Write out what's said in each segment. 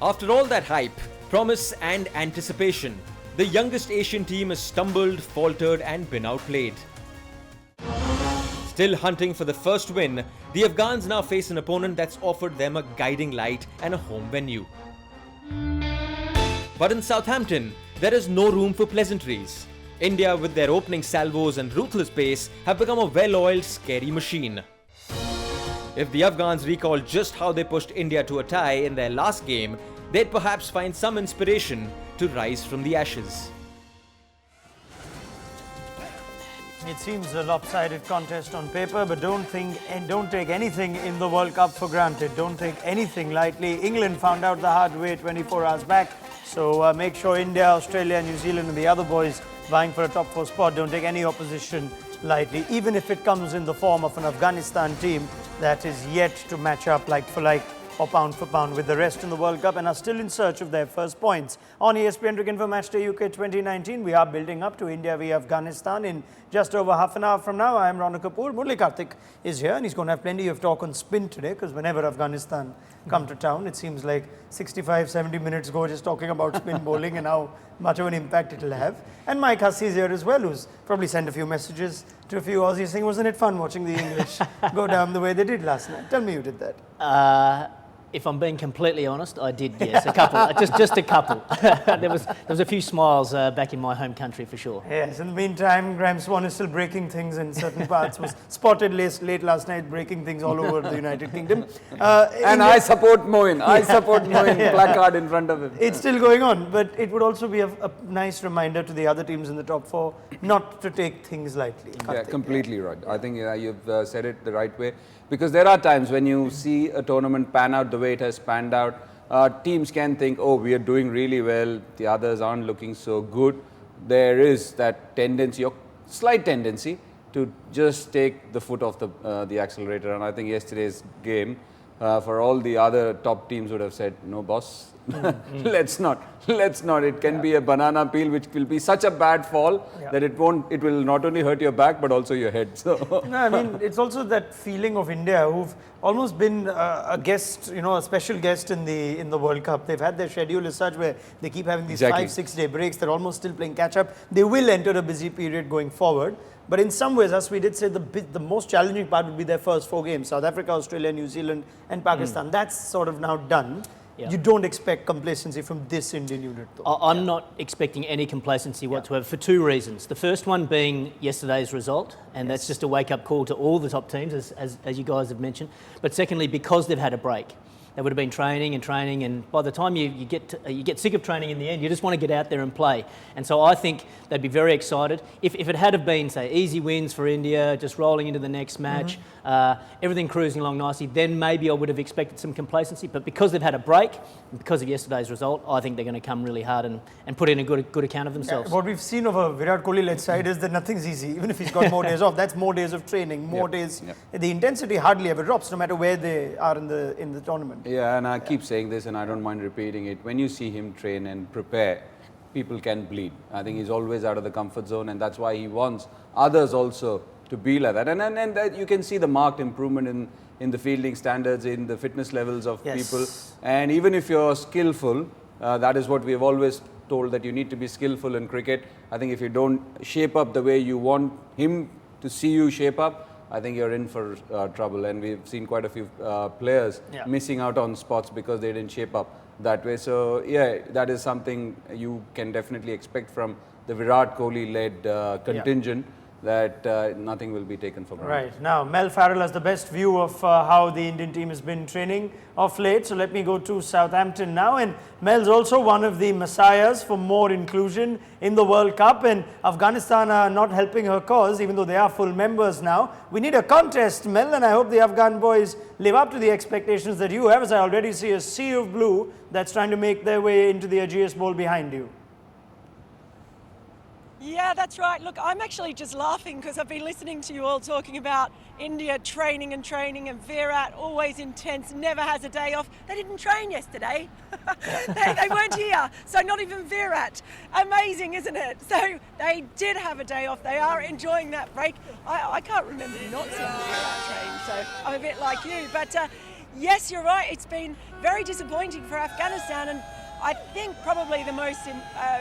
After all that hype, promise and anticipation, the youngest Asian team has stumbled, faltered and been outplayed. Still hunting for the first win, the Afghans now face an opponent that's offered them a guiding light and a home venue. But in Southampton, there is no room for pleasantries. India, with their opening salvos and ruthless pace, have become a well-oiled, scary machine. If the Afghans recall just how they pushed India to a tie in their last game, they'd perhaps find some inspiration to rise from the ashes. It seems a lopsided contest on paper, but don't take anything in the World Cup for granted. Don't take anything lightly. England found out the hard way 24 hours back. So make sure India, Australia, New Zealand and the other boys vying for a top 4 spot don't take any opposition lightly, even if it comes in the form of an Afghanistan team that is yet to match up like for like or pound for pound with the rest in the World Cup and are still in search of their first points. On ESPN Cricinfo Matchday UK 2019, we are building up to India v Afghanistan in just over half an hour from now. I am Rana Kapoor. Murli Karthik is here and he's going to have plenty of talk on spin today because whenever Afghanistan come to town, it seems like 65-70 minutes ago just talking about spin bowling and how much of an impact it will have. And Mike Hussey is here as well, who's probably sent a few messages to a few Aussies saying, wasn't it fun watching the English go down the way they did last night? Tell me you did that. If I'm being completely honest, I did, yes, a couple, just a couple. there was a few smiles back in my home country for sure. Yes, in the meantime, Graham Swan is still breaking things in certain parts, was spotted late last night breaking things all over the United Kingdom. And I support Moin. I support Moin, placard in front of him. It's still going on, but it would also be a nice reminder to the other teams in the top 4 not to take things lightly. Yeah, completely right. I think you've said it the right way. Because there are times when you see a tournament pan out the way it has panned out, teams can think, oh, we are doing really well, the others aren't looking so good. There is that tendency, or slight tendency, to just take the foot off the accelerator. And I think yesterday's game, for all the other top teams would have said, no boss, let's not. It can be a banana peel which will be such a bad fall that it will not only hurt your back but also your head. So no, I mean, it's also that feeling of India who've almost been a guest, a special guest in the World Cup. They've had their schedule as such where they keep having these 5-6 day breaks. They're almost still playing catch up. They will enter a busy period going forward. But in some ways, as we did say, the most challenging part would be their first 4 games. South Africa, Australia, New Zealand and Pakistan. That's sort of now done. Yeah. You don't expect complacency from this Indian unit though. I'm not expecting any complacency whatsoever for 2 reasons. The first one being yesterday's result, and that's just a wake-up call to all the top teams, as you guys have mentioned. But secondly, because they've had a break. They would have been training, and by the time you get sick of training in the end, you just want to get out there and play. And so I think they'd be very excited. If it had have been, say, easy wins for India, just rolling into the next match, everything cruising along nicely, then maybe I would have expected some complacency. But because they've had a break, and because of yesterday's result, I think they're going to come really hard and put in a good account of themselves. Yeah, what we've seen of a Virat Kohli-led side is that nothing's easy. Even if he's got more days off, that's more days of training, more days. The intensity hardly ever drops, no matter where they are in the tournament. Yeah, and I keep saying this and I don't mind repeating it. When you see him train and prepare, people can bleed. I think he's always out of the comfort zone and that's why he wants others also to be like that. And that you can see the marked improvement in the fielding standards, in the fitness levels of people. And even if you're skillful, that is what we've always told, that you need to be skillful in cricket. I think if you don't shape up the way you want him to see you shape up, I think you're in for trouble, and we've seen quite a few players missing out on spots because they didn't shape up that way. So yeah, that is something you can definitely expect from the Virat Kohli-led contingent, that nothing will be taken for granted. Right. Now, Mel Farrell has the best view of how the Indian team has been training of late. So let me go to Southampton now. And Mel's also one of the messiahs for more inclusion in the World Cup. And Afghanistan are not helping her cause, even though they are full members now. We need a contest, Mel, and I hope the Afghan boys live up to the expectations that you have, as I already see a sea of blue that's trying to make their way into the Ageas Bowl behind you. Yeah, that's right. Look, I'm actually just laughing because I've been listening to you all talking about India training, and Virat, always intense, never has a day off. They didn't train yesterday. they weren't here. So not even Virat. Amazing, isn't it? So they did have a day off. They are enjoying that break. I can't remember not seeing Virat train, so I'm a bit like you. But Yes, you're right. It's been very disappointing for Afghanistan, and I think probably the most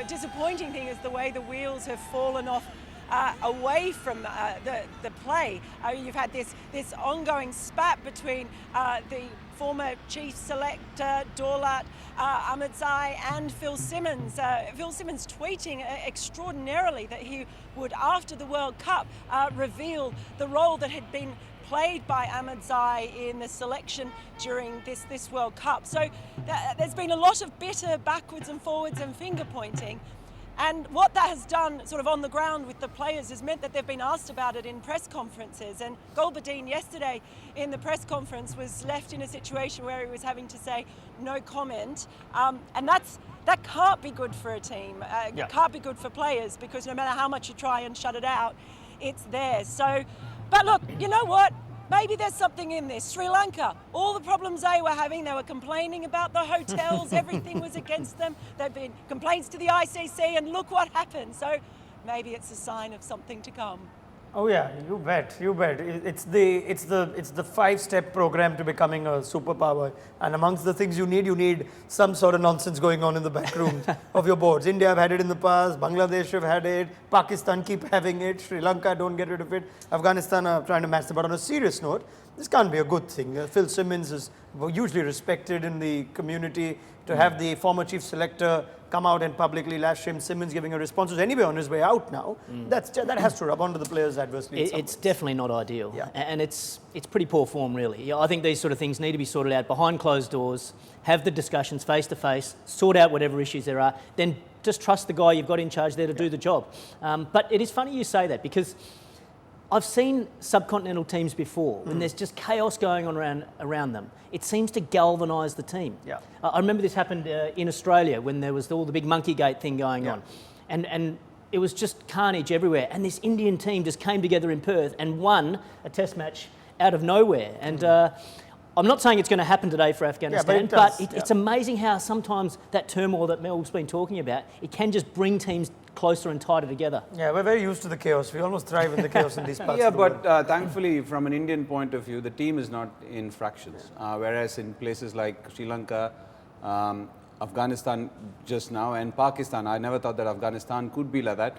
disappointing thing is the way the wheels have fallen off away from the play. You've had this ongoing spat between the former chief selector Daulat Ahmadzai and Phil Simmons. Phil Simmons tweeting extraordinarily that he would, after the World Cup, reveal the role that had been played by Ahmadzai in the selection during this World Cup. So there's been a lot of bitter backwards and forwards and finger pointing. And what that has done sort of on the ground with the players has meant that they've been asked about it in press conferences. And Gulbuddin yesterday in the press conference was left in a situation where he was having to say no comment. And that can't be good for a team. It can't be good for players, because no matter how much you try and shut it out, it's there. So, but look, you know what? Maybe there's something in this. Sri Lanka, all the problems they were having, they were complaining about the hotels, everything was against them. There've been complaints to the ICC, and look what happened. So maybe it's a sign of something to come. Oh yeah, you bet, you bet. It's the 5-step program to becoming a superpower. And amongst the things you need some sort of nonsense going on in the back rooms of your boards. India have had it in the past, Bangladesh have had it, Pakistan keep having it, Sri Lanka don't get rid of it, Afghanistan are trying to match them. But on a serious note, this can't be a good thing. Phil Simmons is hugely respected in the community. To have the former chief selector come out and publicly lash him, Simmons giving a response who's anyway on his way out now, that has to rub onto the players adversely. It's definitely not ideal, and it's pretty poor form, really. I think these sort of things need to be sorted out behind closed doors, have the discussions face to face, sort out whatever issues there are, then just trust the guy you've got in charge there to do the job. But it is funny you say that, because I've seen subcontinental teams before when there's just chaos going on around them. It seems to galvanise the team. Yeah. I remember this happened in Australia when there was all the big monkey gate thing going on. And it was just carnage everywhere. And this Indian team just came together in Perth and won a test match out of nowhere. And I'm not saying it's going to happen today for Afghanistan, but it's amazing how sometimes that turmoil that Mel's been talking about, it can just bring teams closer and tighter together. Yeah, we're very used to the chaos. We almost thrive in the chaos in these parts Yeah, of the but world. thankfully, from an Indian point of view, the team is not in fractions. Whereas in places like Sri Lanka, Afghanistan just now, and Pakistan, I never thought that Afghanistan could be like that.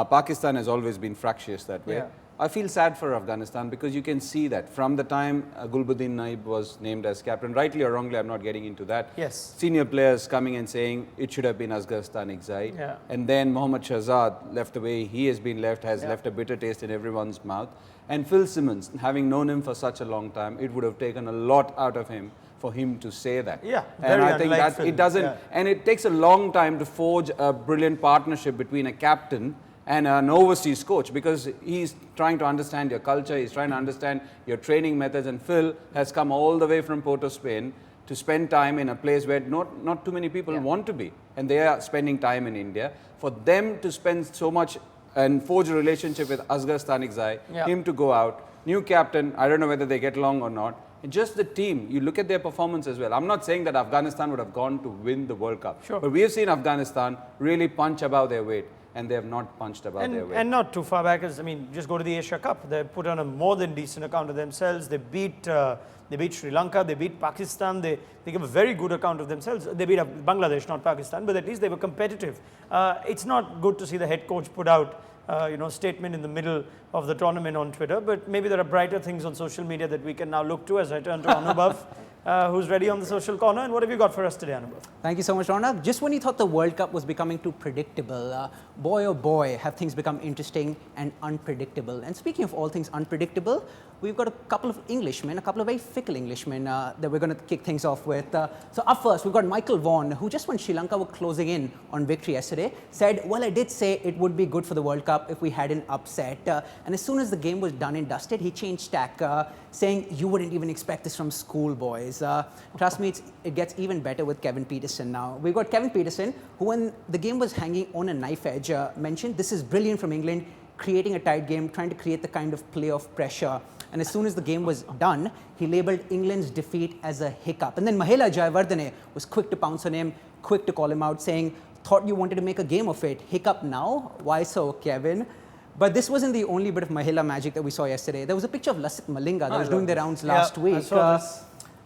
Pakistan has always been fractious that way. Yeah. I feel sad for Afghanistan because you can see that from the time Gulbuddin Naib was named as captain, rightly or wrongly, I'm not getting into that. Yes. Senior players coming and saying it should have been Asghar Stanigzai. Yeah. And then Mohammad Shahzad, left the way he has been left, has left a bitter taste in everyone's mouth. And Phil Simmons, having known him for such a long time, it would have taken a lot out of him for him to say that. Yeah, and very I think unlike that it doesn't, and it takes a long time to forge a brilliant partnership between a captain and an overseas coach, because he's trying to understand your culture, he's trying to understand your training methods, and Phil has come all the way from Porto, Spain to spend time in a place where not too many people want to be, and they are spending time in India. For them to spend so much and forge a relationship with Asghar Stanigzai, him to go out, new captain, I don't know whether they get along or not, and just the team, you look at their performance as well. I'm not saying that Afghanistan would have gone to win the World Cup, but we have seen Afghanistan really punch above their weight. And they have not punched above their weight. And not too far back, I mean, just go to the Asia Cup. They put on a more than decent account of themselves. They beat Sri Lanka, they beat Pakistan. They give a very good account of themselves. They beat Bangladesh, not Pakistan, but at least they were competitive. It's not good to see the head coach put out statement in the middle of the tournament on Twitter, but maybe there are brighter things on social media that we can now look to as I turn to Anubhav. Who's ready on the social corner, and what have you got for us today, Anubhav? Thank you so much, Ronak. Just when you thought the World Cup was becoming too predictable, boy oh boy, have things become interesting and unpredictable. And speaking of all things unpredictable, we've got a couple of Englishmen, a couple of very fickle Englishmen that we're going to kick things off with. So up first, we've got Michael Vaughn, who just when Sri Lanka were closing in on victory yesterday, said, well, I did say it would be good for the World Cup if we had an upset. And as soon as the game was done and dusted, he changed tack, saying you wouldn't even expect this from schoolboys. Trust me, it gets even better with Kevin Pietersen now. We've got Kevin Pietersen, who when the game was hanging on a knife edge, mentioned this is brilliant from England, creating a tight game, trying to create the kind of playoff pressure. And as soon as the game was done, he labelled England's defeat as a hiccup. And then Mahela Jayawardene was quick to pounce on him, quick to call him out, saying, thought you wanted to make a game of it. Hiccup now? Why so, Kevin? But this wasn't the only bit of Mahela magic that we saw yesterday. There was a picture of Lasith Malinga that was doing the rounds last week.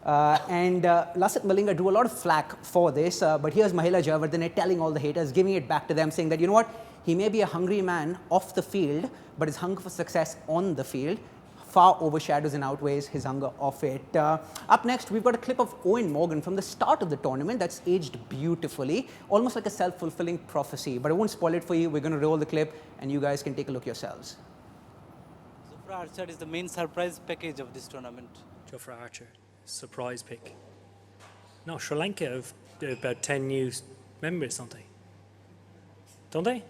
Lasith Malinga drew a lot of flack for this, but here's Mahela Jayawardene telling all the haters, giving it back to them, saying that, you know what, he may be a hungry man off the field, but his hunger for success on the field far overshadows and outweighs his hunger off it. Up next, we've got a clip of Eoin Morgan from the start of the tournament that's aged beautifully, almost like a self-fulfilling prophecy. But I won't spoil it for you. We're going to roll the clip, and you guys can take a look yourselves. Jofra Archer is the main surprise package of this tournament. Jofra Archer, surprise pick. No, Sri Lanka have about 10 new members, don't they? Don't they?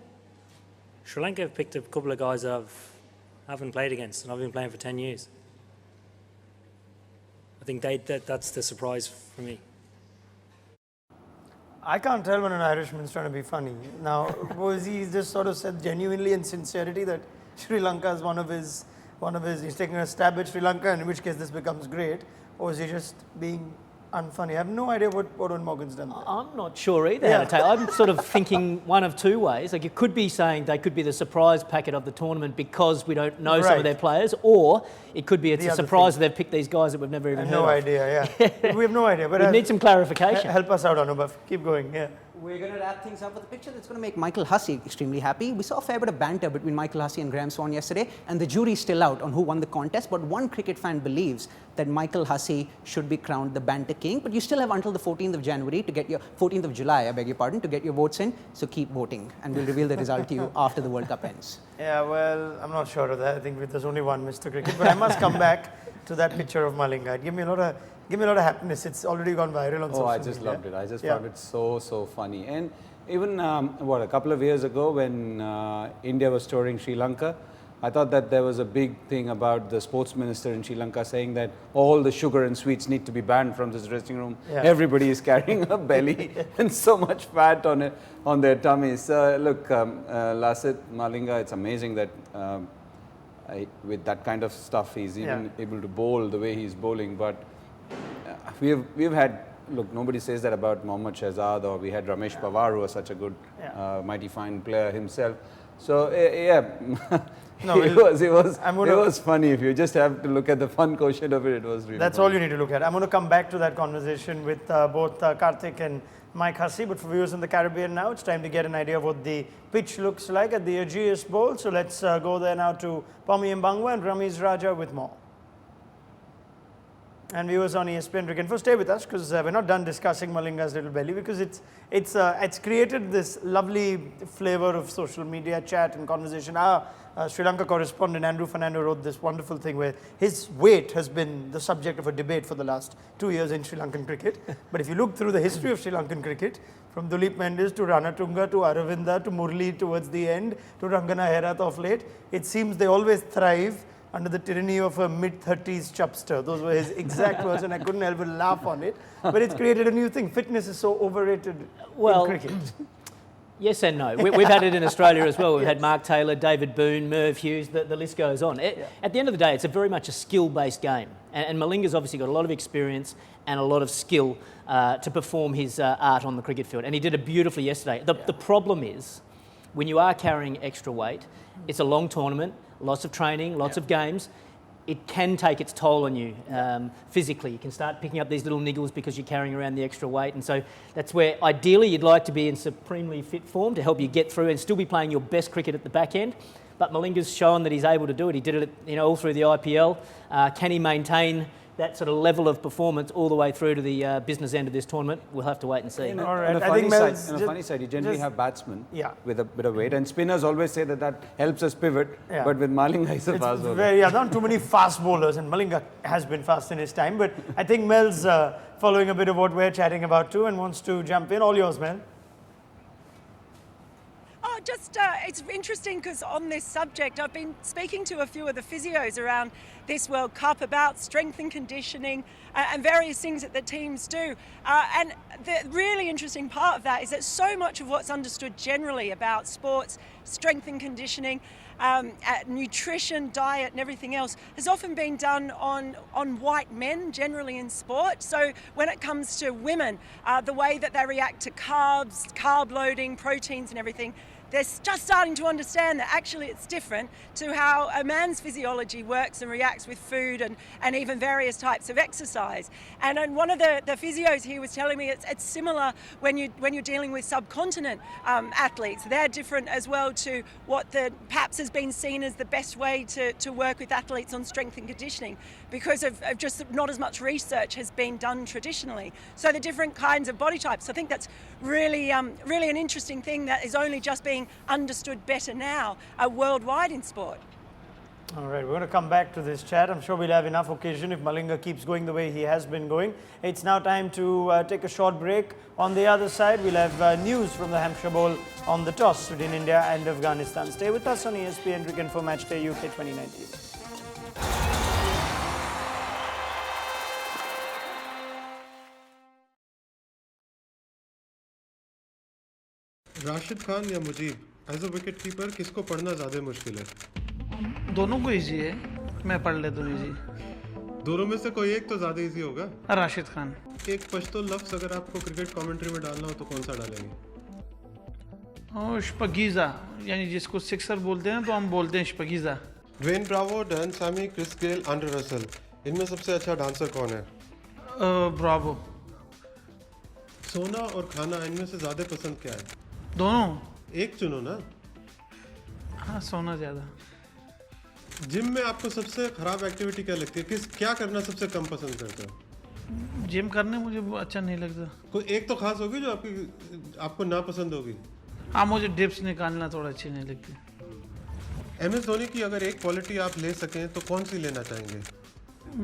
Sri Lanka have picked a couple of guys I haven't played against, and I've been playing for 10 years. I think that's the surprise for me. I can't tell when an Irishman's trying to be funny. Now, was he just sort of said genuinely in sincerity that Sri Lanka is one of his, he's taking a stab at Sri Lanka, and in which case this becomes great, or is he just being unfunny? I have no idea what Eoin Morgan's done there. I'm not sure either how to take. I'm sort of thinking one of two ways. Like, you could be saying they could be the surprise packet of the tournament because we don't know some of their players, or it could be it's a surprise that they've picked these guys that we've never even heard of. No idea, yeah. We have no idea. But we need some clarification. Help us out, Anubhav. Keep going, yeah. We're going to wrap things up with a picture that's going to make Michael Hussey extremely happy. We saw a fair bit of banter between Michael Hussey and Graham Swan yesterday, and the jury's still out on who won the contest, but one cricket fan believes that Michael Hussey should be crowned the banter king. But you still have until the 14th of January to get your, 14th of July, I beg your pardon, to get your votes in, so keep voting, and we'll reveal the result to you after the World Cup ends. Yeah, well, I'm not sure of that. I think there's only one Mr. Cricket, but I must come back to that picture of Malinga. Give me a lot of happiness. It's already gone viral on social media. Oh, I just loved it. I just found it so funny. And even, a couple of years ago when India was touring Sri Lanka, I thought that there was a big thing about the sports minister in Sri Lanka saying that all the sugar and sweets need to be banned from this dressing room. Yeah. Everybody is carrying a belly and so much fat on their tummies. Look, Lasith Malinga, it's amazing that with that kind of stuff he's even able to bowl the way he's bowling. But we've had, look, nobody says that about Mohammad Shahzad, or we had Ramesh Pawar, who was such a good, mighty fine player himself. So no, it was funny. If you just have to look at the fun quotient of it, it was really That's funny. all you need to look at. I'm going to come back to that conversation with both Karthik and Mike Hussey, but for viewers in the Caribbean now, it's time to get an idea of what the pitch looks like at the Ageas Bowl. So let's go there now to Pommy Mbangwa and Ramiz Raja with more. And viewers on ESPN Cricinfo, stay with us because we're not done discussing Malinga's little belly, because it's created this lovely flavor of social media chat and conversation. Our Sri Lanka correspondent Andrew Fernando wrote this wonderful thing where his weight has been the subject of a debate for the last 2 years in Sri Lankan cricket. But if you look through the history of Sri Lankan cricket, from Duleep Mendes to Ranatunga to Aravinda to Murli towards the end to Rangana Herath of late, it seems they always thrive under the tyranny of a mid-30s chubster. Those were his exact words, and I couldn't help but laugh on it. But it's created a new thing. Fitness is so overrated in cricket. Yes and no. We've had it in Australia as well. We've had Mark Taylor, David Boone, Merv Hughes, the list goes on. At the end of the day, it's very much a skill-based game. And Malinga's obviously got a lot of experience and a lot of skill to perform his art on the cricket field. And he did it beautifully yesterday. The problem is, when you are carrying extra weight, it's a long tournament, lots of training, lots of games. It can take its toll on you physically. You can start picking up these little niggles because you're carrying around the extra weight. And so that's where ideally you'd like to be in supremely fit form to help you get through and still be playing your best cricket at the back end. But Malinga's shown that he's able to do it. He did it, all through the IPL. Can he maintain that sort of level of performance all the way through to the business end of this tournament? We'll have to wait and see. On a funny side, you generally have batsmen with a bit of weight, and spinners always say that helps us pivot, but with Malinga, he's a fast bowler. Not too many fast bowlers, and Malinga has been fast in his time, but I think Mel's following a bit of what we're chatting about too and wants to jump in. All yours, Mel. It's interesting because on this subject, I've been speaking to a few of the physios around this World Cup about strength and conditioning and various things that the teams do. And the really interesting part of that is that so much of what's understood generally about sports, strength and conditioning, nutrition, diet and everything else has often been done on white men generally in sport. So when it comes to women, the way that they react to carbs, carb loading, proteins and everything, they're just starting to understand that actually it's different to how a man's physiology works and reacts with food and even various types of exercise. And one of the physios here was telling me it's similar when you're dealing with subcontinent athletes. They're different as well to what perhaps has been seen as the best way to work with athletes on strength and conditioning, because of just not as much research has been done traditionally. So the different kinds of body types. I think that's really an interesting thing that is only just being understood better now worldwide in sport. All right, we're going to come back to this chat. I'm sure we'll have enough occasion if Malinga keeps going the way he has been going. It's now time to take a short break. On the other side, we'll have news from the Hampshire Bowl on the toss between India and Afghanistan. Stay with us on ESPN Cricinfo Matchday UK 2019. Rashid Khan या Mujib as a wicket keeper किसको पढ़ना ज़्यादा मुश्किल है? दोनों को easy है, मैं पढ़ लेता हूँ इजी। दोनों में से कोई एक तो ज़्यादा इजी होगा। राशिद खान। एक पश्तो लफ्ज़ अगर आपको क्रिकेट कमेंट्री में डालना हो तो कौन सा डालेंगे? शपगीज़ा, यानी जिसको सिक्सर बोलते हैं तो हम बोलते हैं शपगीज़ा। Dwayne Bravo, Darren Sammy, Chris Gayle, Andre Russell, इनमें सबसे अच्छा डांसर कौन है? ब्रावो। सोना और खाना, इनमें से ज़्यादा पसंद क्या है? दोनों। एक चुनो ना। हाँ, सोना ज़्यादा। जिम में आपको सबसे खराब एक्टिविटी क्या लगती है? क्या करना सबसे कम पसंद करते हो? जिम करने मुझे अच्छा नहीं लगता। कोई एक तो खास होगी जो आपको ना पसंद होगी? हाँ, मुझे डिप्स निकालना थोड़ा अच्छी नहीं लगती। MS धोनी की अगर एक क्वालिटी आप ले सकें तो कौन सी लेना चाहेंगे?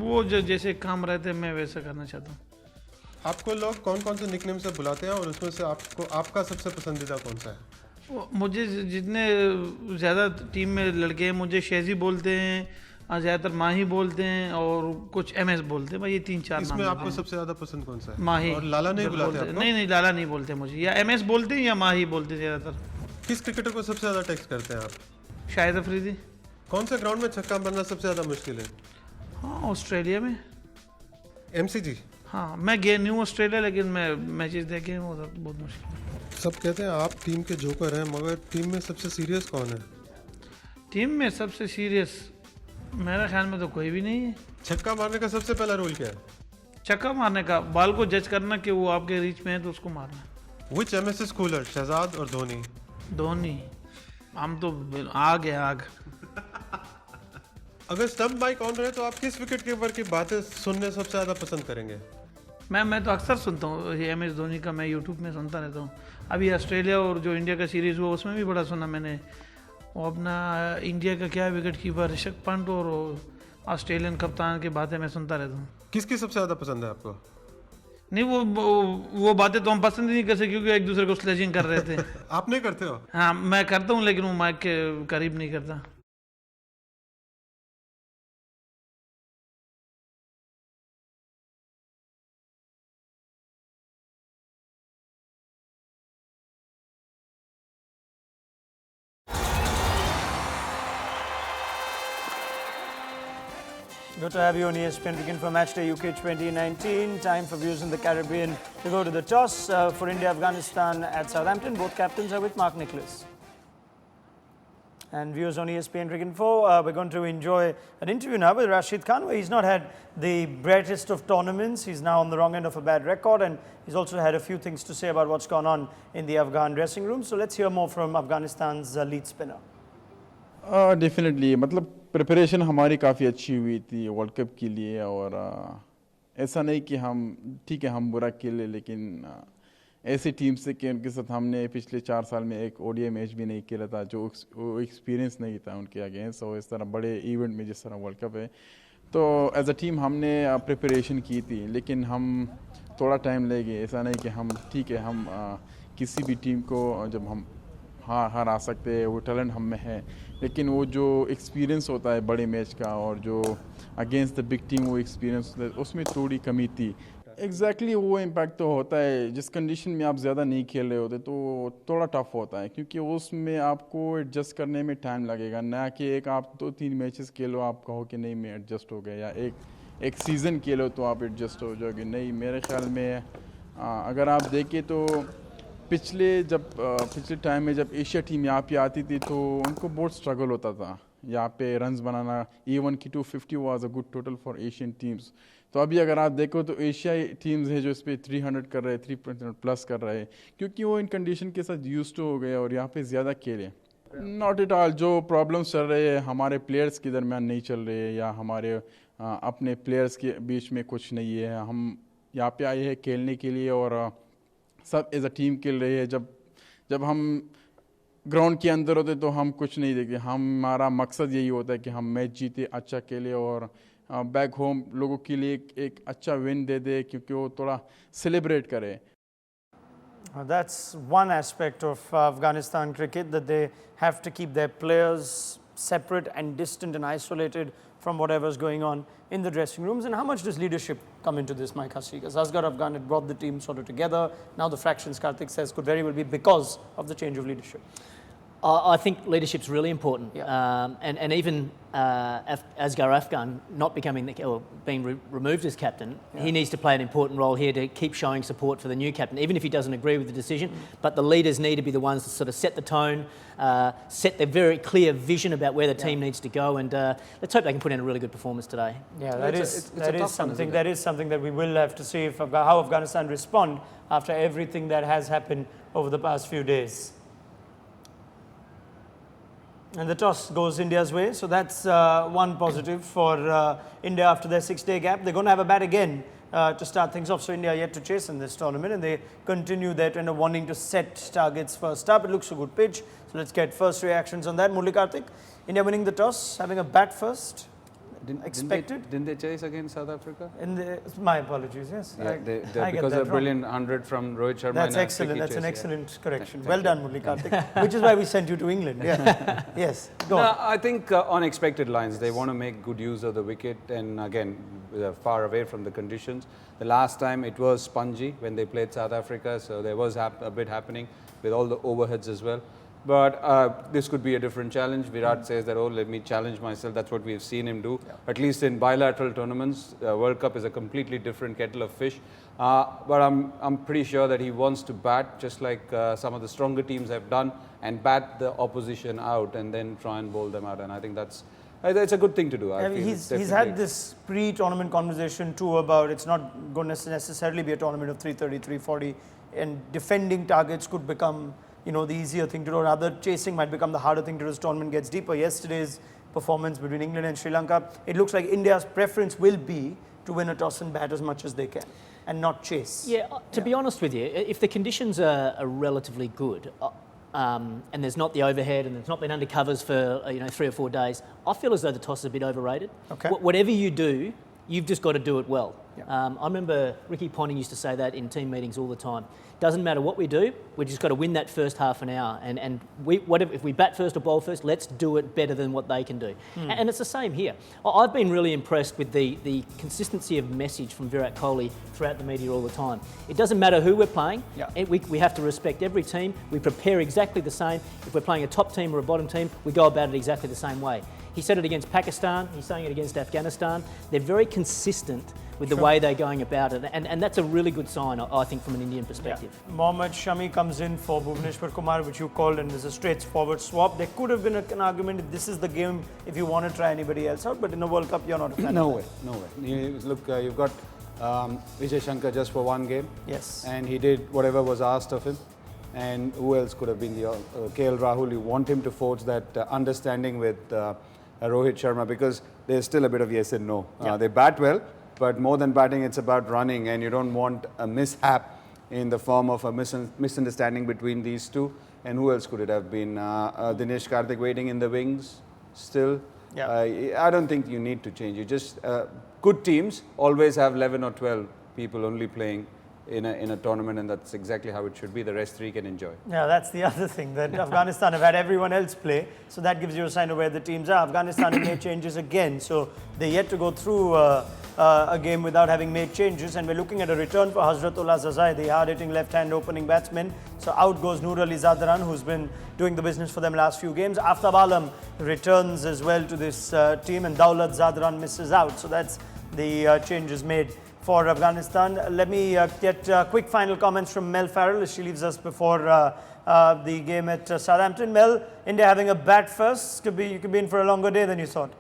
वो जो जैसे काम रहते हैं मैं वैसा करना चाहता हूँ। आपको लोग कौन कौन से निकनेम से बुलाते हैं और उसमें से आपका सबसे पसंदीदा कौन सा है? मुझे जितने ज़्यादा टीम में लड़के हैं मुझे शेजी बोलते हैं, ज़्यादातर माही बोलते हैं और कुछ MS बोलते हैं। भाई ये 3-4 इसमें आपको सबसे ज़्यादा पसंद कौन सा है? माही। और लाला नहीं बुलाते आपको? नहीं, लाला नहीं बोलते मुझे, या MS बोलते हैं या माही बोलते हैं ज़्यादातर। किस क्रिकेटर को सबसे ज़्यादा टेक्स्ट करते हैं आप? शाहिद अफरीदी। कौन से ग्राउंड में छक्का मारना सबसे ज़्यादा मुश्किल है? हाँ, ऑस्ट्रेलिया में। MCG? हाँ, मैं गया नहीं हूँ ऑस्ट्रेलिया, लेकिन मैं मैचेस देखे हैं, उधर बहुत मुश्किल है। सब कहते हैं आप टीम के जोकर हैं, मगर टीम में सबसे सीरियस कौन है? टीम में सबसे सीरियस मेरे ख्याल में तो कोई भी नहीं है। छक्का मारने का सबसे पहला रूल क्या है? छक्का मारने का बॉल को जज करना कि वो आपके रीच में है तो उसको मारना। Which MS is cooler, Shahzad और धोनी? धोनी। हम तो आग है, आग। अगर स्टंप माइक ऑन रहे तो आप किस विकेट कीपर की बातें सुनने सबसे ज़्यादा पसंद करेंगे? मैं तो अक्सर सुनता हूँ ये MS धोनी का, मैं यूट्यूब में सुनता रहता हूँ। अभी ऑस्ट्रेलिया और जो इंडिया का सीरीज़ हुआ उसमें भी बड़ा सुना मैंने। वो अपना इंडिया का क्या विकेट कीपर ऋषभ पंत और ऑस्ट्रेलियन कप्तान की बातें मैं सुनता रहता हूँ। किसकी सबसे ज़्यादा पसंद है आपको? नहीं, वो बातें तो हम पसंद ही नहीं कर सकते क्योंकि एक दूसरे को स्लेजिंग कर रहे थे। आप नहीं करते हो? हाँ, मैं करता हूँ लेकिन वो माइक के करीब नहीं करता। Good to have you on ESPN Cricinfo Matchday UK 2019. Time for views in the Caribbean to go to the toss for India, Afghanistan at Southampton. Both captains are with Mark Nicholas. And viewers on ESPN Cricinfo, we're going to enjoy an interview now with Rashid Khan, where he's not had the brightest of tournaments. He's now on the wrong end of a bad record, and he's also had a few things to say about what's gone on in the Afghan dressing room. So let's hear more from Afghanistan's lead spinner. Definitely, मतलब preparation हमारी काफ़ी अच्छी हुई थी world cup के लिए, और ऐसा नहीं कि हम ठीक है हम बुरा खेले, लेकिन ऐसी टीम से कि उनके साथ हमने पिछले 4 साल में एक ODI मैच भी नहीं खेला था, जो एक्सपीरियंस नहीं था उनके अगेंस्ट, और इस तरह बड़े इवेंट में जिस तरह वर्ल्ड कप है, तो एज अ टीम हमने प्रिपरेशन की थी, लेकिन हम थोड़ा टाइम ले गए। ऐसा नहीं कि हम ठीक है हम किसी भी टीम को जब हम हरा सकते हैं, वो टैलेंट हम में है, लेकिन वो जो एक्सपीरियंस होता है बड़े मैच का और जो अगेंस्ट द बिग टीम वो एक्सपीरियंस होता है, उसमें थोड़ी कमी थी। एग्जैक्टली वो इम्पैक्ट तो होता है, जिस कंडीशन में आप ज़्यादा नहीं खेल रहे होते तो थोड़ा टफ होता है, क्योंकि उसमें आपको एडजस्ट करने में टाइम लगेगा, ना कि एक आप 2-3 मैचेस खेलो आप कहो कि नहीं मैं एडजस्ट हो गया, या एक सीज़न खेलो तो आप एडजस्ट हो जाओगे। नहीं, मेरे ख्याल में अगर आप देखें तो पिछले टाइम में जब एशिया टीम यहाँ पे आती थी तो उनको बहुत स्ट्रगल होता था यहाँ पे रन्स बनाना. A1 की 250 was a good total for Asian teams. तो अभी अगर आप देखो तो एशियाई टीम्स है जो इस पे 300 कर रहे हैं, 300 प्लस कर रहे हैं, क्योंकि वो इन कंडीशन के साथ यूज्ड टू हो गए और यहाँ पे ज़्यादा खेले. Not at all. जो प्रॉब्लम्स चल रहे हैं हमारे प्लेयर्स के दरमियान नहीं चल रहे हैं या हमारे अपने प्लेयर्स के बीच में कुछ नहीं है. हम यहाँ पे आए हैं खेलने के लिए और सब एज अ टीम खेल रहे हैं. जब हम ग्राउंड के अंदर होते तो हम कुछ नहीं देखते. हमारा मकसद यही होता है कि हम मैच जीते, अच्छा खेले और बैक होम लोगों के लिए एक अच्छा विन दे दे, क्योंकि वो थोड़ा सेलिब्रेट करे. That's one aspect of Afghanistan cricket, that they have to keep their players separate and distant and isolated from whatever's going on in the dressing rooms. And how much does leadership come into this, Mike Hussey? Because Asghar Afghan had brought the team sort of together. Now the fractions, Karthik says, could very well be because of the change of leadership. I think leadership's really important, and even Asghar Afghan not becoming or being removed as captain, he needs to play an important role here to keep showing support for the new captain, even if he doesn't agree with the decision. But the leaders need to be the ones to sort of set the tone, set the very clear vision about where the team needs to go, and let's hope they can put in a really good performance today. Yeah, that is something that we will have to see how Afghanistan respond after everything that has happened over the past few days. And the toss goes India's way, so that's one positive for India after their 6-day gap. They're going to have a bat again to start things off, so India are yet to chase in this tournament, and they continue their trend of wanting to set targets first up. It looks a good pitch, so let's get first reactions on that. Murali Karthik, India winning the toss, having a bat first. Didn't they chase against South Africa? My apologies, yes. Yeah, because a brilliant 100 from Rohit Sharma. That's excellent. That's an excellent correction. Well done, Murali Karthik. Which is why we sent you to England. Yeah. Yes. Go on. I think on expected lines, they want to make good use of the wicket, and again, far away from the conditions. The last time it was spongy when they played South Africa, so there was a bit happening with all the overheads as well. But this could be a different challenge. Virat says that, oh, let me challenge myself. That's what we've seen him do. At least in bilateral tournaments, World Cup is a completely different kettle of fish. But I'm pretty sure that he wants to bat just like some of the stronger teams have done, and bat the opposition out and then try and bowl them out. And I think that's a good thing to do. He's had this pre-tournament conversation too about it's not going to necessarily be a tournament of 330, 340, and defending targets could become the easier thing to do, rather chasing might become the harder thing to do as tournament gets deeper. Yesterday's performance between England and Sri Lanka, it looks like India's preference will be to win a toss and bat as much as they can and not chase. Yeah, to be honest with you, if the conditions are relatively good and there's not the overhead and there's not been undercovers for 3 or 4 days, I feel as though the toss is a bit overrated. Okay. Whatever you do, you've just got to do it well. I remember Ricky Ponting used to say that in team meetings all the time. Doesn't matter what we do, we just got to win that first half an hour. And if we bat first or bowl first, let's do it better than what they can do. And it's the same here. I've been really impressed with the consistency of message from Virat Kohli throughout the media all the time. It doesn't matter who we're playing. We have to respect every team. We prepare exactly the same. If we're playing a top team or a bottom team, we go about it exactly the same way. He said it against Pakistan. He's saying it against Afghanistan. They're very consistent with the way they're going about it. And that's a really good sign, I think, from an Indian perspective. Mohammad Shami comes in for Bhuvneshwar Kumar, which you called, and there's a straightforward swap. There could have been an argument if this is the game if you want to try anybody else out, but in the World Cup, you're not a fan. No way. Look, you've got Vijay Shankar just for one game. Yes. And he did whatever was asked of him. And who else could have been the KL Rahul? You want him to forge that understanding with Rohit Sharma, because there's still a bit of yes and no. They bat well, but more than batting, it's about running, and you don't want a mishap in the form of a misunderstanding between these two. And who else could it have been? Dinesh Karthik waiting in the wings still. I don't think you need to change. You just good teams always have 11 or 12 people only playing in a tournament, and that's exactly how it should be. The rest 3 can enjoy. Yeah, that's the other thing, that Afghanistan have had everyone else play, so that gives you a sign of where the teams are. Afghanistan have made changes again, so they're yet to go through a game without having made changes, and we're looking at a return for Hazratullah Zazai, the hard-hitting left-hand opening batsman. So out goes Noor Ali Zadran, who's been doing the business for them last few games. Aftab Alam returns as well to this team, and Daulat Zadran misses out. So that's the changes made for Afghanistan. Let me get quick final comments from Mel Farrell as she leaves us before the game at Southampton. Mel, India having a bat first. You could be in for a longer day than you thought.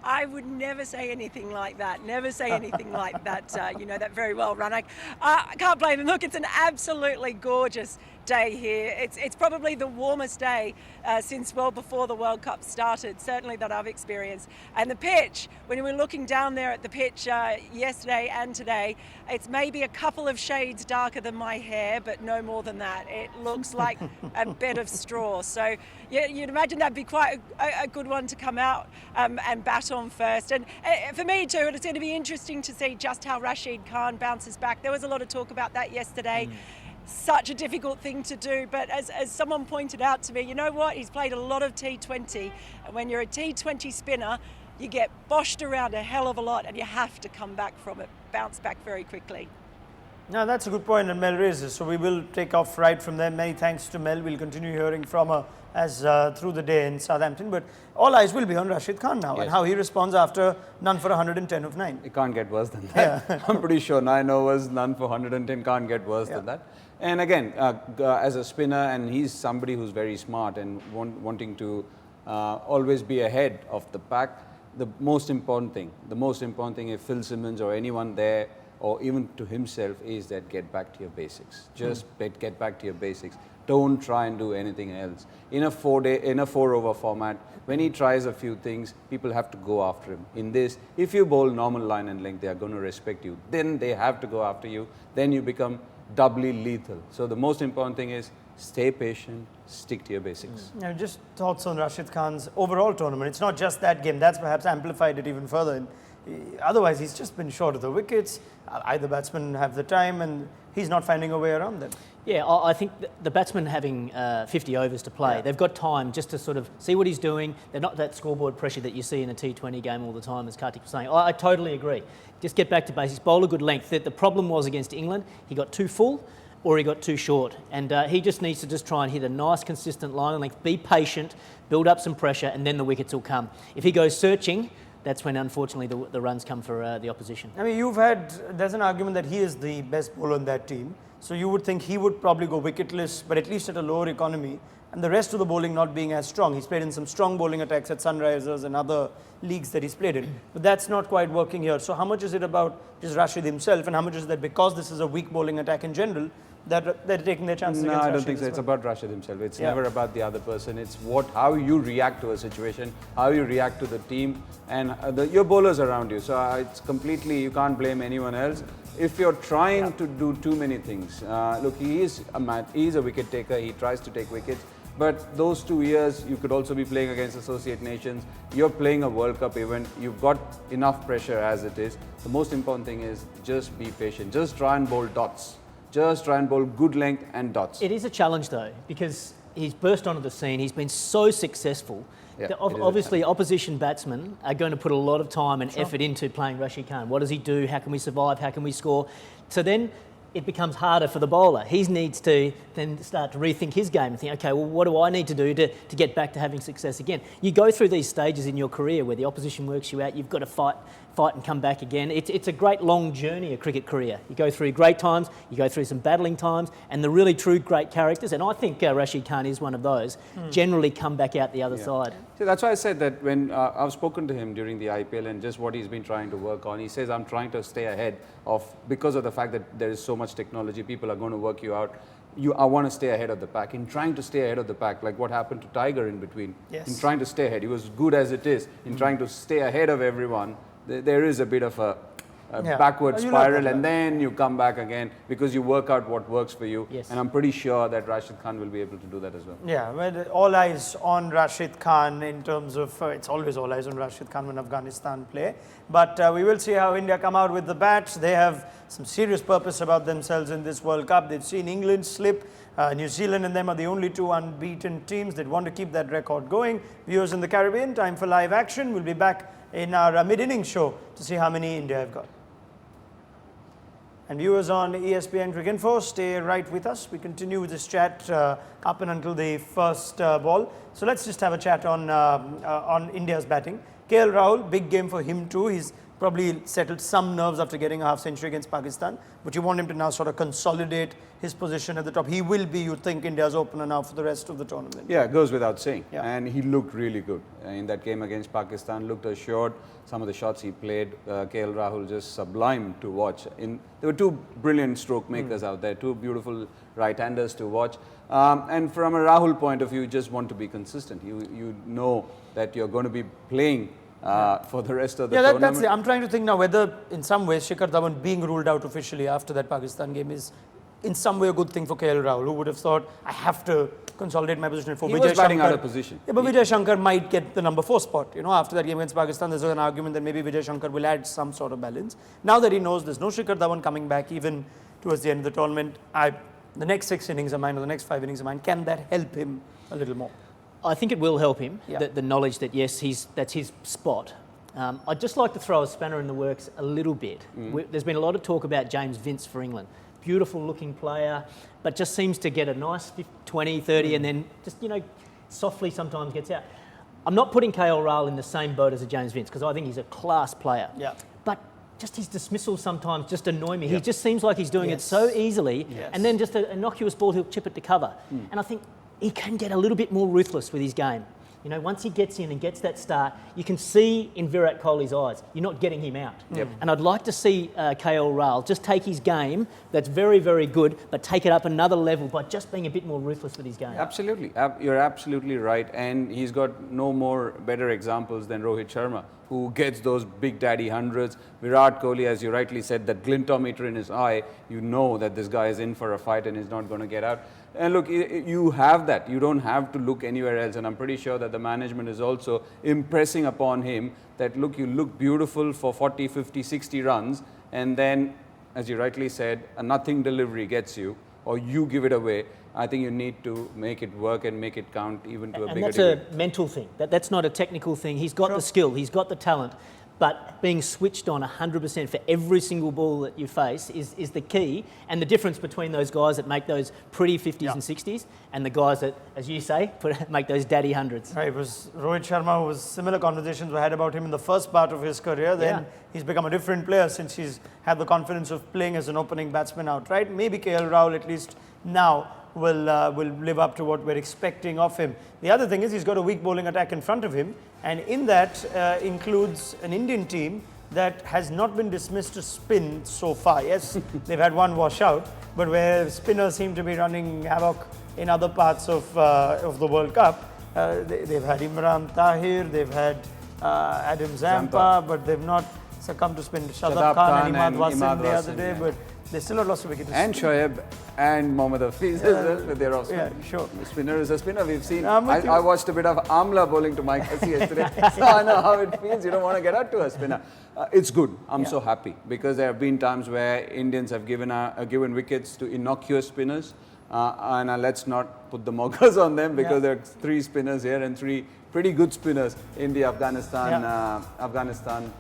I would never say anything like that. Never say anything like that. You know that very well, Run. I can't blame them. Look, it's an absolutely gorgeous day here. It's probably the warmest day since well before the World Cup started, certainly that I've experienced. And the pitch, when we were looking down there at the pitch yesterday and today, it's maybe a couple of shades darker than my hair, but no more than that. It looks like a bed of straw. So yeah, you'd imagine that'd be quite a good one to come out and bat on first. And for me too, it's going to be interesting to see just how Rashid Khan bounces back. There was a lot of talk about that yesterday. Such a difficult thing to do, but as someone pointed out to me, you know what, he's played a lot of T20, and when you're a T20 spinner, you get boshed around a hell of a lot and you have to come back from it, bounce back very quickly. Now that's a good point that Mel raises, so we will take off right from there. Many thanks to Mel. We'll continue hearing from her as through the day in Southampton, but all eyes will be on Rashid Khan now and how he responds after none for 110 of 9. It can't get worse than that. Yeah. I'm pretty sure 9 overs, none for 110 can't get worse than that. And again, as a spinner, and he's somebody who's very smart and wanting to always be ahead of the pack. The most important thing if Phil Simmons or anyone there, or even to himself, is that get back to your basics. Just get back to your basics. Don't try and do anything else. In a 4-over format, when he tries a few things, people have to go after him. In this, if you bowl normal line and length, they are going to respect you. Then they have to go after you. Then you become doubly lethal. So the most important thing is stay patient, stick to your basics. Now, just thoughts on Rashid Khan's overall tournament. It's not just that game. That's perhaps amplified it even further. Otherwise, he's just been short of the wickets. Either batsmen have the time and he's not finding a way around them. Yeah, I think the batsmen having 50 overs to play, they've got time just to sort of see what he's doing. They're not that scoreboard pressure that you see in a T20 game all the time, as Kartik was saying. I totally agree. Just get back to basics, bowl a good length. The problem was against England, he got too full or he got too short. And he just needs to just try and hit a nice, consistent line and length, be patient, build up some pressure, and then the wickets will come. If he goes searching, that's when, unfortunately, the runs come for the opposition. I mean, there's an argument that he is the best bowler on that team. So you would think he would probably go wicketless, but at least at a lower economy, and the rest of the bowling not being as strong. He's played in some strong bowling attacks at Sunrisers and other leagues that he's played in, but that's not quite working here. So how much is it about just Rashid himself, and how much is that because this is a weak bowling attack in general, that they're taking their chances against Rashid? No, I don't think so. It's about Rashid himself. It's never about the other person. It's how you react to a situation, how you react to the team, and your bowlers around you. So it's completely, you can't blame anyone else. If you're trying to do too many things, look, he is a wicket taker. He tries to take wickets. But those 2 years, you could also be playing against associate nations. You're playing a World Cup event. You've got enough pressure as it is. The most important thing is just be patient. Just try and bowl dots. Just try and bowl good length and dots. It is a challenge, though, because he's burst onto the scene. He's been so successful. Yeah, obviously, opposition batsmen are going to put a lot of time and effort into playing Rashid Khan. What does he do? How can we survive? How can we score? So then it becomes harder for the bowler. He needs to then start to rethink his game and think, okay, well, what do I need to do to get back to having success again? You go through these stages in your career where the opposition works you out. You've got to fight and come back again. It's a great long journey, a cricket career. You go through great times, you go through some battling times, and the really true great characters, and I think Rashid Khan is one of those, generally come back out the other side. See, that's why I said that when I've spoken to him during the IPL and just what he's been trying to work on, he says, I'm trying to stay ahead because of the fact that there is so much technology, people are going to work you out. I want to stay ahead of the pack. In trying to stay ahead of the pack, like what happened to Tiger in between, in trying to stay ahead, he was good as it is, in trying to stay ahead of everyone, there is a bit of a backward spiral, and then you come back again because you work out what works for you. Yes. And I'm pretty sure that Rashid Khan will be able to do that as well. Yeah, well, all eyes on Rashid Khan in terms of, it's always all eyes on Rashid Khan when Afghanistan play. But we will see how India come out with the bats. They have some serious purpose about themselves in this World Cup. They've seen England slip. New Zealand and them are the only two unbeaten teams that want to keep that record going. Viewers in the Caribbean, time for live action. We'll be back in our mid-innings show to see how many India have got. And viewers on ESPN Cricinfo, stay right with us. We continue with this chat up and until the first ball. So let's just have a chat on India's batting. KL Rahul, big game for him too. He's probably settled some nerves after getting a half century against Pakistan, but you want him to now sort of consolidate his position at the top. He will be, you think, India's opener now for the rest of the tournament. Yeah, it goes without saying. Yeah. And he looked really good in that game against Pakistan, looked assured. Some of the shots he played, KL Rahul, just sublime to watch. There were two brilliant stroke makers out there, two beautiful right-handers to watch. And from a Rahul point of view, you just want to be consistent. You know that you're going to be playing for the rest of the tournament. That's it. I'm trying to think now whether in some ways Shikhar Dhawan being ruled out officially after that Pakistan game is in some way a good thing for KL Rahul, who would have thought, I have to consolidate my position for He Vijay was batting Shankar. out of position. Yeah, but Vijay Shankar might get the number 4 spot. You know, after that game against Pakistan, there's an argument that maybe Vijay Shankar will add some sort of balance. Now that he knows there's no Shikhar Dhawan coming back even towards the end of the tournament, the next 6 innings of mine or the next 5 innings of mine, can that help him a little more? I think it will help him, Yeah. the knowledge that, yes, that's his spot. I'd just like to throw a spanner in the works a little bit. There's been a lot of talk about James Vince for England. Beautiful looking player, but just seems to get a nice 20, 30 and then just, softly sometimes gets out. I'm not putting KL Rahul in the same boat as a James Vince because I think he's a class player. Yeah. But just his dismissals sometimes just annoy me. He just seems like he's doing it so easily and then just an innocuous ball, he'll chip it to cover. And I think he can get a little bit more ruthless with his game. Once he gets in and gets that start, you can see in Virat Kohli's eyes, you're not getting him out. And I'd like to see KL Rahul just take his game, that's very, very good, but take it up another level by just being a bit more ruthless with his game. Absolutely. You're absolutely right. And he's got no more better examples than Rohit Sharma, who gets those big daddy hundreds. Virat Kohli, as you rightly said, that glintometer in his eye, you know that this guy is in for a fight and is not going to get out. And look, you have that. You don't have to look anywhere else. And I'm pretty sure that the management is also impressing upon him that, look, you look beautiful for 40, 50, 60 runs. And then, as you rightly said, a nothing delivery gets you, or you give it away. I think you need to make it work and make it count even to a bigger degree. And that's a mental thing. That's not a technical thing. He's got the skill, he's got the talent, but being switched on 100% for every single ball that you face is the key. And the difference between those guys that make those pretty 50s and 60s and the guys that, as you say, make those daddy hundreds. Right, it was Rohit Sharma, who was similar conversations were had about him in the first part of his career. Then he's become a different player since he's had the confidence of playing as an opening batsman outright. Maybe KL Rahul, at least now, will live up to what we're expecting of him. The other thing is he's got a weak bowling attack in front of him, and in that includes an Indian team that has not been dismissed to spin so far. Yes, they've had one washout, but where spinners seem to be running havoc in other parts of the World Cup. They've had Imran Tahir, they've had Adam Zampa, but they've not succumbed to spin. Shadab Khan and Imad Wasim the other day, but they still have lost a wicket. And Shoaib and Mohammad Hafiz as well, but they're also sure. The spinner is a spinner. We've seen. I watched a bit of Amla bowling to Mike Hussey yesterday, so I know how it feels. You don't want to get out to a spinner. It's good. I'm so happy because there have been times where Indians have given wickets to innocuous spinners, and let's not put the moggers on them because there are 3 spinners here and 3 pretty good spinners in the Afghanistan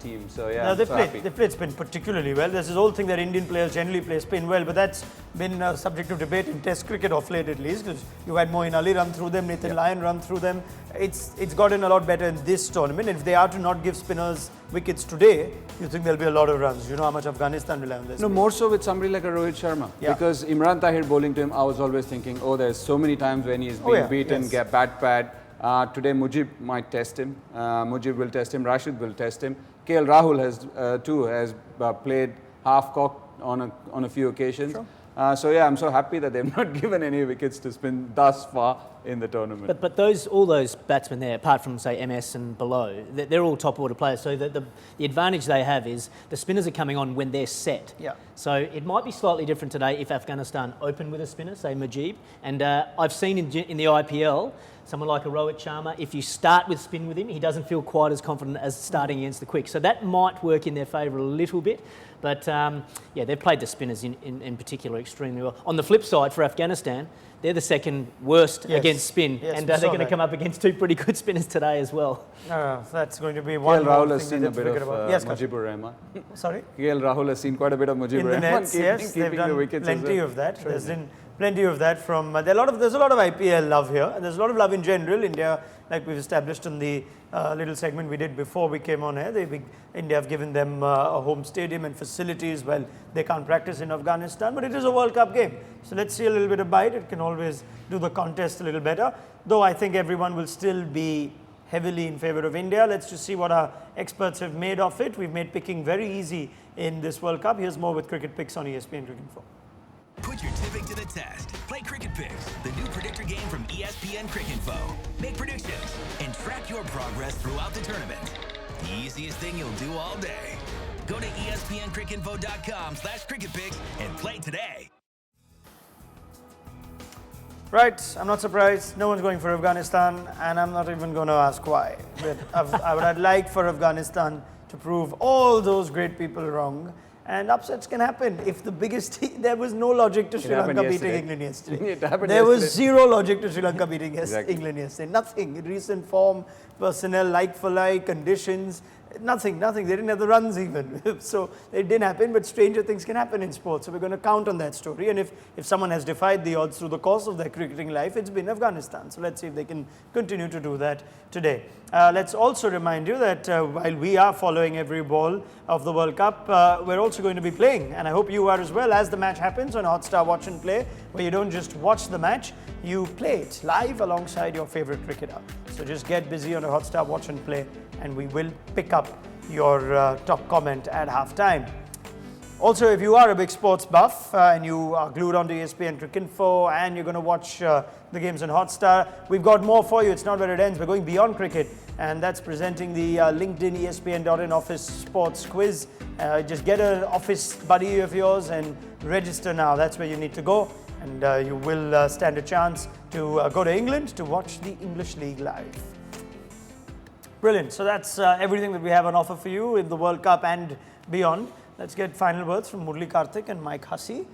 team. So no, they played spin particularly well. There's this whole thing that Indian players generally play spin well, but that's been a subject of debate in Test cricket of late, at least. Because you had Moeen Ali run through them, Nathan Lyon run through them. It's gotten a lot better in this tournament. If they are to not give spinners wickets today, you think there'll be a lot of runs. You know how much Afghanistan will have on this. No, more so with somebody like a Rohit Sharma. Because Imran Tahir bowling to him, I was always thinking, there's so many times when he's been beaten, get bat pad. Today Mujib might test him. Mujib will test him. Rashid will test him. KL Rahul has played half cock on a few occasions. Sure. I'm so happy that they've not given any wickets to spin thus far in the tournament. But all those batsmen there, apart from say MS and below, they're all top order players. So the advantage they have is the spinners are coming on when they're set. Yeah. So it might be slightly different today if Afghanistan open with a spinner, say Mujib. And I've seen in the IPL. Someone like a Rohit Sharma, if you start with spin with him, he doesn't feel quite as confident as starting against the quick. So that might work in their favour a little bit. But they've played the spinners in particular extremely well. On the flip side, for Afghanistan, they're the second worst against spin. And they're going to come up against 2 pretty good spinners today as well. That's going to be one KL Rahul more has thing seen a to bit forget of about. Mujibur Rahman. Sorry? KL Rahul has seen quite a bit of Mujibur in the Rahman nets, yes, they've keeping done the wickets plenty of that. plenty of that from, there's a lot of IPL love here, and there's a lot of love in general. India, like we've established in the little segment we did before we came on air, India have given them a home stadium and facilities. Well, they can't practice in Afghanistan, but it is a World Cup game. So let's see a little bit of bite. It can always do the contest a little better, though I think everyone will still be heavily in favour of India. Let's just see what our experts have made of it. We've made picking very easy in this World Cup. Here's more with Cricket Picks on ESPN Cricinfo. Put your tipping to the test. Play Cricket Picks, the new predictor game from ESPN Cricinfo. Make predictions and track your progress throughout the tournament. The easiest thing you'll do all day. Go to espncricinfo.com/cricketpicks and play today. Right, I'm not surprised. No one's going for Afghanistan, and I'm not even going to ask why. But I'd like for Afghanistan to prove all those great people wrong. And upsets can happen. If the biggest team, there was no logic to Sri Lanka beating England yesterday. There was zero logic to Sri Lanka beating England yesterday. Nothing. Recent form, personnel, like for like, conditions, nothing. They didn't have the runs even. So it didn't happen, but stranger things can happen in sports. So we're going to count on that story. And if someone has defied the odds through the course of their cricketing life, it's been Afghanistan. So let's see if they can continue to do that today. Let's also remind you that while we are following every ball of the World Cup, we're also going to be playing. And I hope you are as well, as the match happens on Hotstar Watch and Play, where you don't just watch the match, you play it live alongside your favorite cricketer. So just get busy on a Hotstar Watch and Play, and we will pick up your top comment at halftime. Also, if you are a big sports buff and you are glued onto ESPN Cricinfo and you're going to watch the games on Hotstar, we've got more for you. It's not where it ends. We're going beyond cricket, and that's presenting the LinkedIn ESPN.in Office Sports Quiz. Just get an office buddy of yours and register now. That's where you need to go, and you will stand a chance to go to England to watch the English League live. Brilliant. So that's everything that we have on offer for you in the World Cup and beyond. Let's get final words from Murli Karthik and Mike Hussey.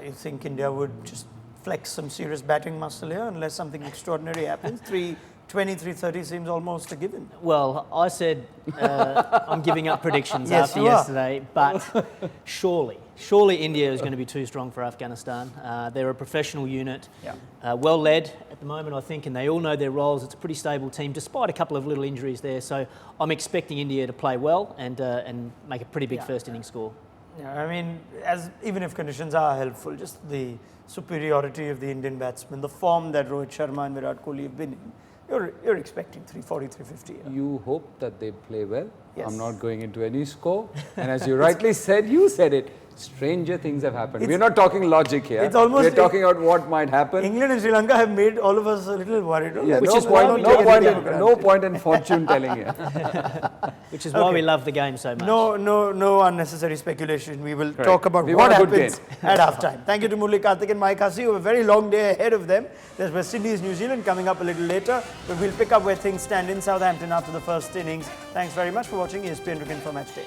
You think India would just flex some serious batting muscle here unless something extraordinary happens? 320, 330 seems almost a given. Well, I said I'm giving up predictions Yes, after yesterday, but surely India is going to be too strong for Afghanistan. They're a professional unit, well led at the moment, I think, and they all know their roles. It's a pretty stable team, despite a couple of little injuries there. So I'm expecting India to play well and make a pretty big first innings score. Yeah, I mean, even if conditions are helpful, just the superiority of the Indian batsmen, the form that Rohit Sharma and Virat Kohli have been in, you're expecting 340, 350. Yeah. You hope that they play well. Yes. I'm not going into any score. And as you rightly said, you said it. Stranger things have happened. We're not talking logic here. It's almost we're talking about what might happen. England and Sri Lanka have made all of us a little worried. Yeah, no point in fortune telling here. Which is why we love the game so much. No unnecessary speculation. We will talk about what happens at halftime. Thank you to Murli Karthik and Mike Hussey, who have a very long day ahead of them. There's West Indies, New Zealand coming up a little later, but we'll pick up where things stand in Southampton after the first innings. Thanks very much for watching ESPN Cricinfo Match Day.